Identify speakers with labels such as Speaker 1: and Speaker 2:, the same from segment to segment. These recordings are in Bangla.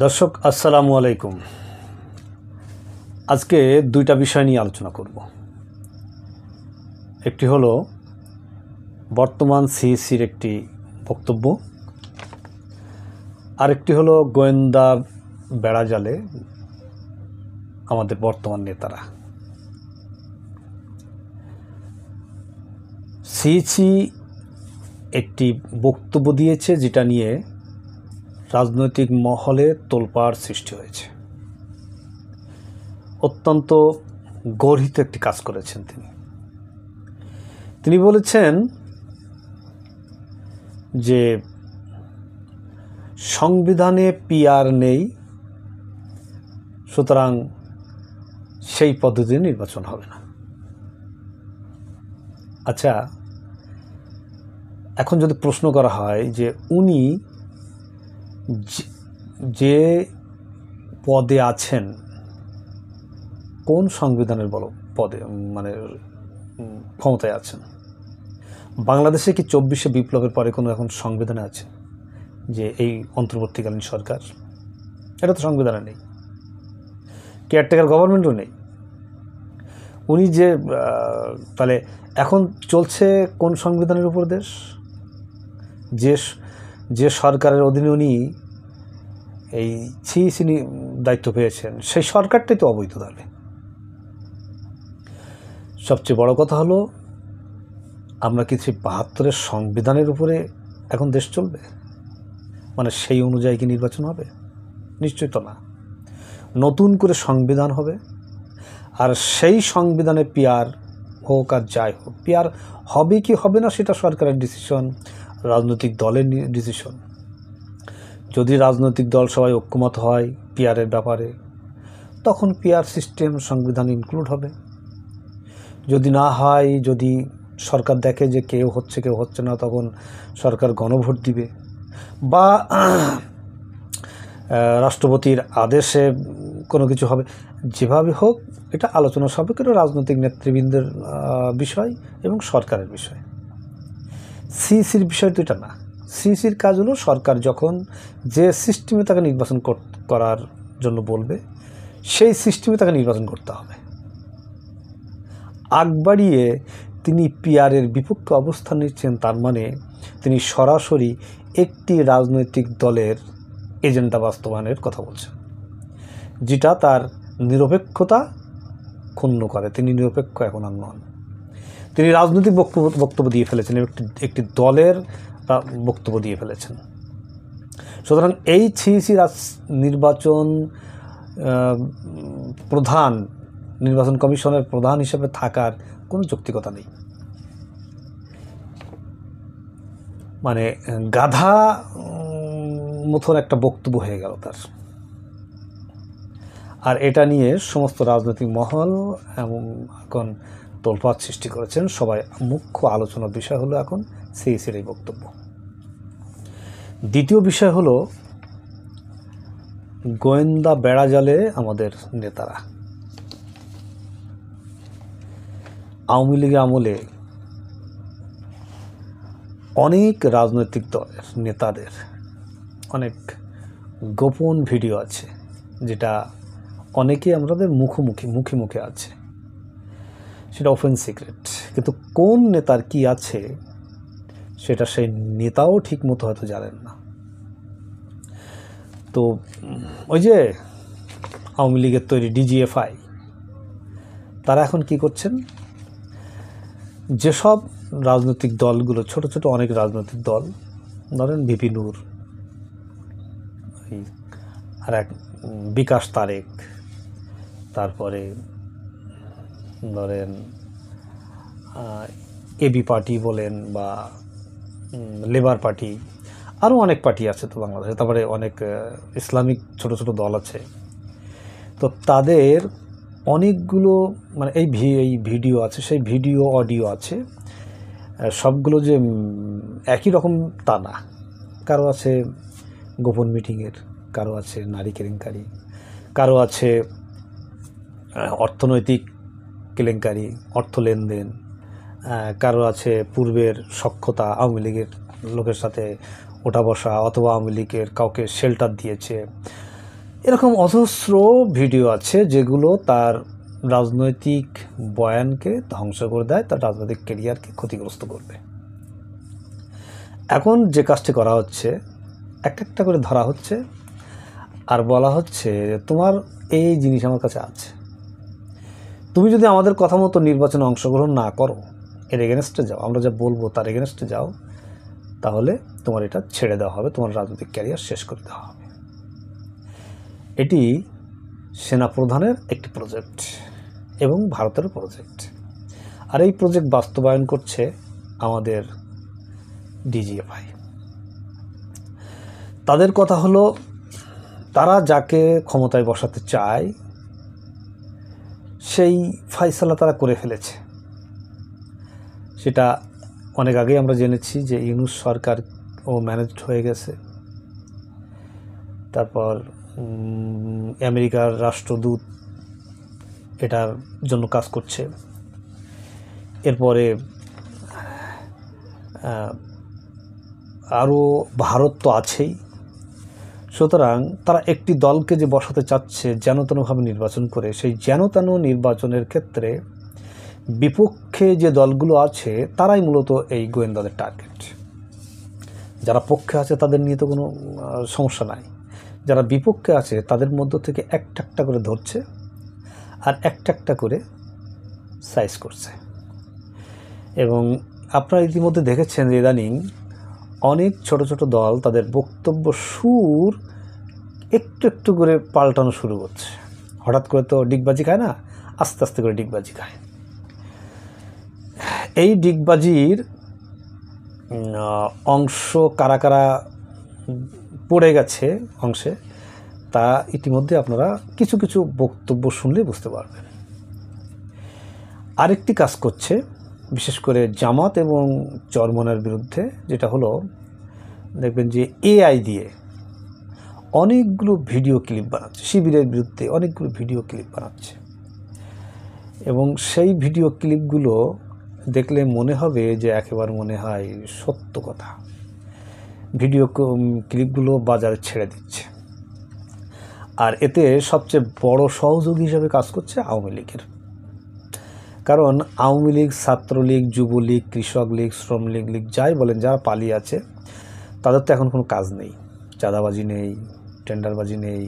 Speaker 1: দর্শক আসসালামু আলাইকুম। আজকে দুইটা বিষয় নিয়ে আলোচনা করব। একটি হলো বর্তমান সিইসির একটি বক্তব্য, আরেকটি হলো গোয়েন্দা বেড়াজালে আমাদের বর্তমান নেতারা। সিইসি একটি বক্তব্য দিয়েছে যেটা নিয়ে রাজনৈতিক মহলে তোলপাড় সৃষ্টি হয়েছে। অত্যন্ত গর্হিত একটি কাজ করেছেন তিনি বলেছেন যে সংবিধানে পিআর নেই, সুতরাং সেই পদ্ধতিতে নির্বাচন হবে না। আচ্ছা, এখন যদি প্রশ্ন করা হয় যে উনি যে পদে আছেন কোন সংবিধানের পদে মানে ক্ষমতায় আছেন? বাংলাদেশে কি ২৪শে বিপ্লবের পরে কোনো এখন সংবিধানে আছে যে এই অন্তর্বর্তীকালীন সরকার? এটা তো সংবিধানে নেই, কেয়ারটেকার গভর্নমেন্টও নেই। উনি যে তাহলে এখন চলছে কোন সংবিধানের উপর দেশ? যে সরকারের অধীনে উনি এই সিইসি দায়িত্ব পেয়েছেন সেই সরকারটাই তো অবৈধ। তাহলে সবচেয়ে বড় কথা হলো, আমরা কি ৭২-এর সংবিধানের উপরে এখন দেশ চলবে? মানে সেই অনুযায়ী কি নির্বাচন হবে? নিশ্চয়ই তো না। নতুন করে সংবিধান হবে, আর সেই সংবিধানে পিআর হোক আর যাই হোক, পিআর হবে কি হবে না সেটা সরকারের ডিসিশন, রাজনৈতিক দলের ডিসিশন। যদি রাজনৈতিক দল সবাই ঐক্যমত হয় পিআরের ব্যাপারে, তখন পিআর সিস্টেম সংবিধানে ইনক্লুড হবে। যদি না হয়, যদি সরকার দেখে যে কেউ হচ্ছে না, তখন সরকার গণভোট দিবে বা রাষ্ট্রপতির আদেশে কোনো কিছু হবে। যেভাবে হোক, এটা আলোচনা সাপেক্ষে রাজনৈতিক নেতৃবৃন্দের বিষয় এবং সরকারের বিষয়। সিইসির বিষয় তো এটা না। সিইসির কাজ হলো সরকার যখন যে সিস্টেমে তাকে নির্বাচন করার জন্য বলবে সেই সিস্টেমে তাকে নির্বাচন করতে হবে। আগ বাড়িয়ে তিনি পিআরের বিপক্ষে অবস্থান নিচ্ছেন, তার মানে তিনি সরাসরি একটি রাজনৈতিক দলের এজেন্ডা বাস্তবায়নের কথা বলছেন, যেটা তার নিরপেক্ষতা ক্ষুণ্ণ করে। তিনি নিরপেক্ষ এখন আর নন, তিনি রাজনৈতিক বক্তব্য দিয়ে ফেলেছেন, একটি দলের বক্তব্য দিয়ে ফেলেছেন। সুতরাং এই সিইসি নির্বাচন কমিশনের প্রধান হিসেবে থাকার কোনো যৌক্তিকতা নেই। মানে গাধা মতন একটা বক্তব্য হয়ে গেল তার। আর এটা নিয়ে সমস্ত রাজনৈতিক মহল এবং এখন তোলপাড় সৃষ্টি করেছেন। সবাই মুখ্য আলোচনার বিষয় হলো এখন সিইসির এই বক্তব্য। দ্বিতীয় বিষয় হলো গোয়েন্দা বেড়াজালে আমাদের নেতারা। আওয়ামী লীগের আমলে অনেক রাজনৈতিক দলের নেতাদের অনেক গোপন ভিডিও আছে, যেটা অনেকে আমাদের মুখে আছে, সেটা ওপেন সিক্রেট। কিন্তু কোন নেতার কি আছে সেটা সেই নেতাও ঠিক মতো হয়তো জানেন না। তো ওই যে আওয়ামী লীগের তৈরি ডিজিএফআই, তারা এখন কি করছেন? যেসব রাজনৈতিক দলগুলো ছোট অনেক রাজনৈতিক দল, ধরেন ভিপি নূর, আর এক বিকাশ তারেক, তারপরে ধরেন এবি পার্টি বলেন বা লেবার পার্টি, আরও অনেক পার্টি আছে তো বাংলাদেশে, তারপরে অনেক ইসলামিক ছোট দল আছে। তো তাদের অনেকগুলো মানে এই ভিডিও আছে, সেই ভিডিও অডিও আছে। সবগুলো যে একই রকম তা না। কারো আছে গোপন মিটিংয়ের, কারো আছে নারী কেলেঙ্কারি, কারো আছে অর্থনৈতিক কেলেঙ্কারি, অর্থ লেনদেন, কারো আছে পূর্বের সখ্যতা, আওয়ামী লীগের লোকের সাথে ওঠা বসা, অথবা আওয়ামী লীগের কাউকে শেল্টার দিয়েছে, এরকম অজস্র ভিডিও আছে যেগুলো তার রাজনৈতিক বয়ানকে ধ্বংস করে দেয়, তার রাজনৈতিক ক্যারিয়ারকে ক্ষতিগ্রস্ত করবে। এখন যে কাজটি করা হচ্ছে, একটা একটা করে ধরা হচ্ছে আর বলা হচ্ছে তোমার এই জিনিস আমার কাছে আছে, তুমি যদি আমাদের কথা মতো নির্বাচনে অংশগ্রহণ না করো, এর এগেনস্টে যাও, আমরা যা বলবো তার এগেনস্টে যাও, তাহলে তোমার এটা ছেড়ে দেওয়া হবে, তোমার রাজনৈতিক ক্যারিয়ার শেষ করে দেওয়া হবে। এটি সেনাপ্রধানের একটি প্রজেক্ট এবং ভারতের প্রজেক্ট, আর এই প্রজেক্ট বাস্তবায়ন করছে আমাদের ডিজিএফআই। তাদের কথা হলো তারা যাকে ক্ষমতায় বসাতে চায় সেই ফাইসালা তারা করে ফেলেছে। সেটা অনেক আগেই আমরা জেনেছি যে ইউনূস সরকার ও ম্যানেজড হয়ে গেছে। তারপর আমেরিকার রাষ্ট্রদূত এটার জন্য কাজ করছে। এরপরে আরও ভারত তো আছেই। সুতরাং তারা একটি দলকে যে বসাতে চাচ্ছে যেন তেনভাবে নির্বাচন করে, সেই যেন তেন নির্বাচনের ক্ষেত্রে বিপক্ষে যে দলগুলো আছে তারাই মূলত এই গোয়েন্দাদের টার্গেট। যারা পক্ষে আছে তাদের নিয়ে তো কোনো সমস্যা নাই, যারা বিপক্ষে আছে তাদের মধ্য থেকে একটা একটা করে ধরছে আর একটা একটা করে সাইজ করছে। এবং আপনারা ইতিমধ্যে দেখেছেন যে ইদানিং অনেক ছোট ছোট দল তাদের বক্তব্য সুর একটু একটু করে পাল্টানো শুরু করছে। হঠাৎ করে তো ডিগবাজি খায় না, আস্তে আস্তে করে ডিগবাজি খায়। এই ডিগবাজির অংশ কারা কারা পড়ে গেছে অংশে, তা ইতিমধ্যে আপনারা কিছু কিছু বক্তব্য শুনলে বুঝতে পারবেন। আরেকটি কাজ করছে বিশেষ করে জামাত এবং চরমনের বিরুদ্ধে, যেটা হলো দেখবেন যে এআই দিয়ে অনেকগুলো ভিডিও ক্লিপ বানাচ্ছে, শিবিরের বিরুদ্ধে অনেকগুলো ভিডিও ক্লিপ বানাচ্ছে। এবং সেই ভিডিও ক্লিপগুলো দেখলে মনে হবে যে একেবারে মনে হয় সত্য কথা। ভিডিও ক্লিপগুলো বাজারে ছেড়ে দিচ্ছে, আর এতে সবচেয়ে বড় সহযোগী হিসেবে কাজ করছে আওয়ামী লীগের। কারণ আওয়ামী লীগ, ছাত্রলীগ, যুবলীগ, কৃষক লীগ, শ্রমলীগ লীগ যাই বলেন, যারা পালিয়ে আছে তাদের তো এখন কোনো কাজ নেই, চাঁদাবাজি নেই, টেন্ডারবাজি নেই,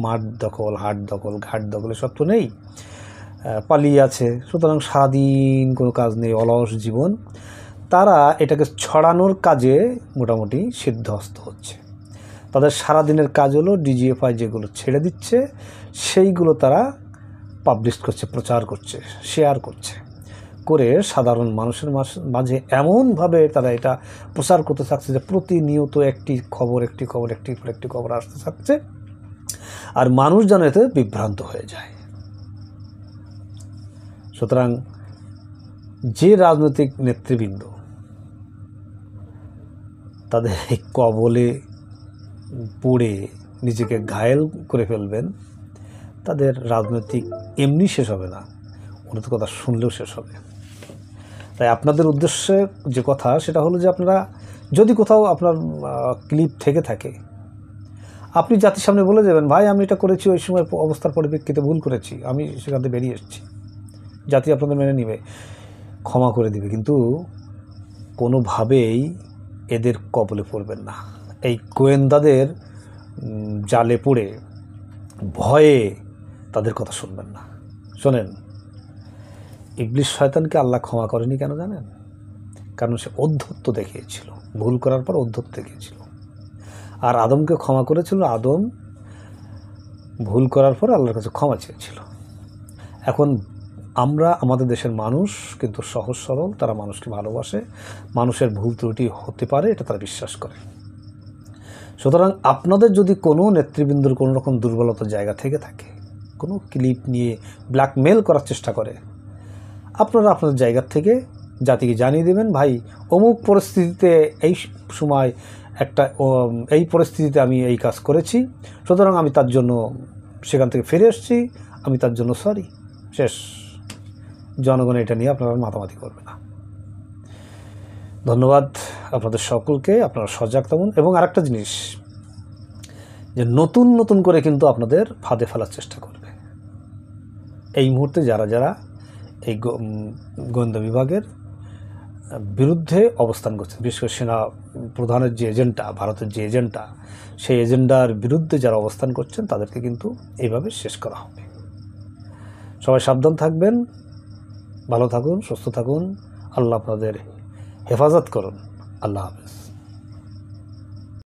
Speaker 1: মাঠ দখল, হাট দখল, ঘাট দখল সব তো নেই, পালিয়ে আছে। সুতরাং সারাদিন কোনো কাজ নেই, অলস জীবন। তারা এটাকে ছড়ানোর কাজে মোটামুটি সিদ্ধহস্ত হচ্ছে। তাদের সারাদিনের কাজ হলো ডিজিএফআই যেগুলো ছেড়ে দিচ্ছে সেইগুলো তারা পাবলিশ করছে, প্রচার করছে, শেয়ার করছে, করে সাধারণ মানুষের মাঝে এমনভাবে তারা এটা প্রচার করতে থাকছে যে প্রতিনিয়ত একটি খবর আসতে থাকছে, আর মানুষ যেন এতে বিভ্রান্ত হয়ে যায়। সুতরাং যে রাজনৈতিক নেতৃবৃন্দ তাদের এই কবলে পড়ে নিজেকে ঘায়েল করে ফেলবেন, তাদের রাজনৈতিক এমনি শেষ হবে না, ওনাদের কথা শুনলেও শেষ হবে। তাই আপনাদের উদ্দেশ্যে যে কথা সেটা হলো যে আপনারা যদি কোথাও আপনার ক্লিপ থেকে থাকে, আপনি জাতির সামনে বলে যাবেন, ভাই আমি এটা করেছি, ওই সময় অবস্থার পরিপ্রেক্ষিতে ভুল করেছি, আমি সেখান থেকে বেরিয়ে এসেছি। জাতি আপনাদের মেনে নেবে, ক্ষমা করে দিবে, কিন্তু কোনোভাবেই এদের কবলে পড়বেন না। এই গোয়েন্দাদের জালে পড়ে ভয়ে তাদের কথা শুনবেন না। শোনেন, ইবলিস শয়তানকে আল্লাহ ক্ষমা করেনি কেন জানেন? কারণ সে অধ্যত্ব দেখিয়েছিল, ভুল করার পর অধ্যত্ব দেখিয়েছিল। আর আদমকে ক্ষমা করেছিল, আদম ভুল করার পর আল্লাহর কাছে ক্ষমা চেয়েছিল। এখন আমরা, আমাদের দেশের মানুষ কিন্তু সহজ সরল, তারা মানুষকে ভালোবাসে, মানুষের ভুল ত্রুটি হতে পারে এটা তারা বিশ্বাস করে। সুতরাং আপনাদের যদি কোনো নেতৃবৃন্দর কোনো রকম দুর্বলতার জায়গা থেকে থাকে, কোনো ক্লিপ নিয়ে ব্ল্যাকমেল করার চেষ্টা করে, আপনারা আপনাদের জায়গা থেকে জাতিকে জানিয়ে দেবেন, ভাই অমুক পরিস্থিতিতে এই সময় এই পরিস্থিতিতে আমি এই কাজ করেছি, সুতরাং আমি তার জন্য সেখান থেকে ফিরে এসেছি, আমি তার জন্য সরি, শেষ। জনগণ এটা নিয়ে আপনারা মাতামাতি করবে না। ধন্যবাদ আপনাদের সকলকে, আপনারা সজাগ থাকুন। এবং আরেকটা জিনিস, যে নতুন নতুন করে কিন্তু আপনাদের ফাঁদে ফেলার চেষ্টা করবে। এই মুহূর্তে যারা যারা এই গোয়েন্দা বিভাগের বিরুদ্ধে অবস্থান করছেন, বিশেষ করে সেনা প্রধানের যে এজেন্ডা, ভারতের যে এজেন্ডা, সেই এজেন্ডার বিরুদ্ধে যারা অবস্থান করছেন তাদেরকে কিন্তু এইভাবে শেষ করা হবে। সবাই সাবধান থাকবেন, ভালো থাকুন, সুস্থ থাকুন, আল্লাহ আপনাদের হেফাজত করুন। আল্লাহ হাফেজ।